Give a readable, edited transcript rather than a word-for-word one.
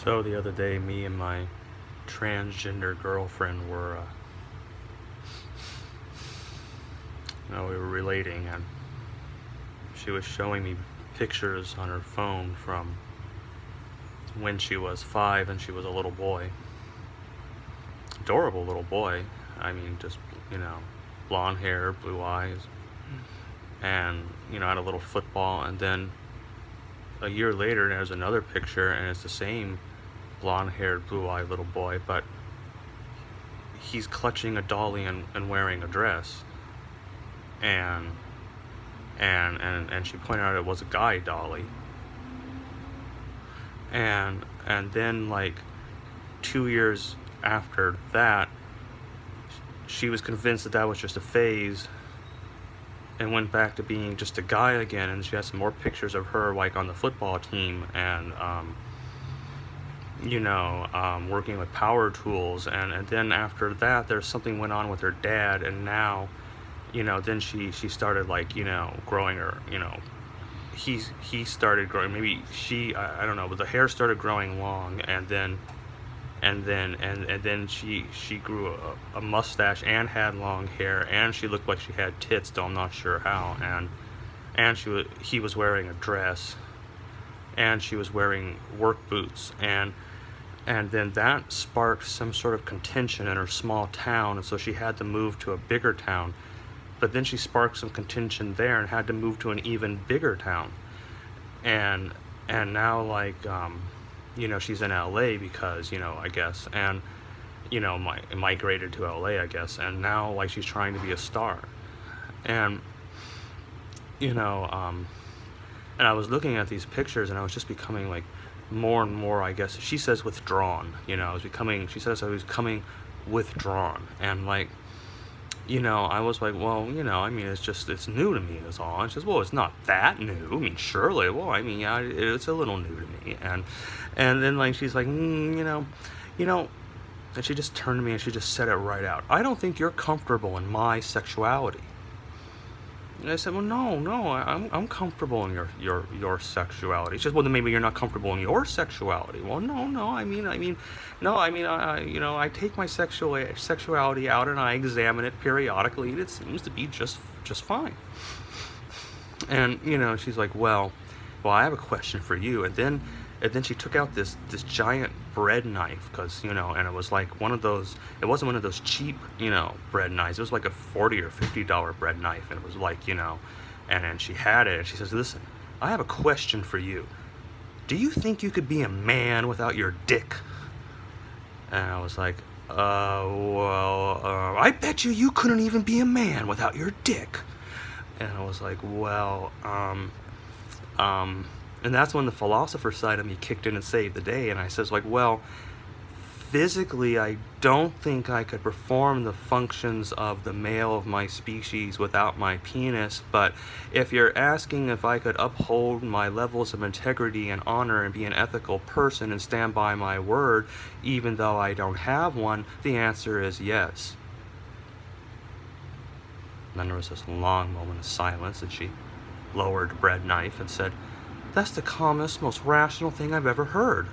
So the other day, me and my transgender girlfriend were, we were relating, and she was showing me pictures on her phone from when she was 5 and she was a little boy. Adorable little boy. I mean, just, blonde hair, blue eyes, and, had a little football. And then a year later, there's another picture, and it's the same blonde-haired, blue-eyed little boy, but he's clutching a dolly and wearing a dress. And she pointed out it was a guy dolly. And then, like, 2 years after that, she was convinced that was just a phase and went back to being just a guy again. And she has some more pictures of her, like, on the football team, and working with power tools. And then after that, there's something went on with her dad, and now, then she started, like, growing her, he started growing, maybe I don't know, but the hair started growing long, and then she grew a mustache and had long hair, and she looked like she had tits, though I'm not sure how. And he was wearing a dress, and she was wearing work boots, and then that sparked some sort of contention in her small town, and so she had to move to a bigger town. But then she sparked some contention there and had to move to an even bigger town. And now, like, she's in LA because, I guess, and, migrated to LA, I guess, and now, like, she's trying to be a star. And, and I was looking at these pictures, and I was just becoming, like, more and more, I guess, she says withdrawn, she says I was becoming withdrawn, and, like, I was like, well, it's new to me, that's all. And she says, well, it's not that new. I mean, surely, well, yeah, it's a little new to me. And then, like, she's like, and she just turned to me and she just said it right out. I don't think you're comfortable in my sexuality. And I said, well, no, I'm comfortable in your sexuality. She says, well, then maybe you're not comfortable in your sexuality. Well, no, I take my sexuality out and I examine it periodically, and it seems to be just fine. And, she's like, well, I have a question for you. And then she took out this giant bread knife, because, and it was like one of those, it wasn't one of those cheap, bread knives. It was like a $40 or $50 bread knife, and it was like, and then she had it, and she says, listen, I have a question for you. Do you think you could be a man without your dick? And I was like, I bet you couldn't even be a man without your dick. And I was like, well, and that's when the philosopher side of me kicked in and saved the day. And I says, like, well, physically, I don't think I could perform the functions of the male of my species without my penis. But if you're asking if I could uphold my levels of integrity and honor and be an ethical person and stand by my word, even though I don't have one, the answer is yes. And then there was this long moment of silence, and she lowered the bread knife and said, that's the calmest, most rational thing I've ever heard.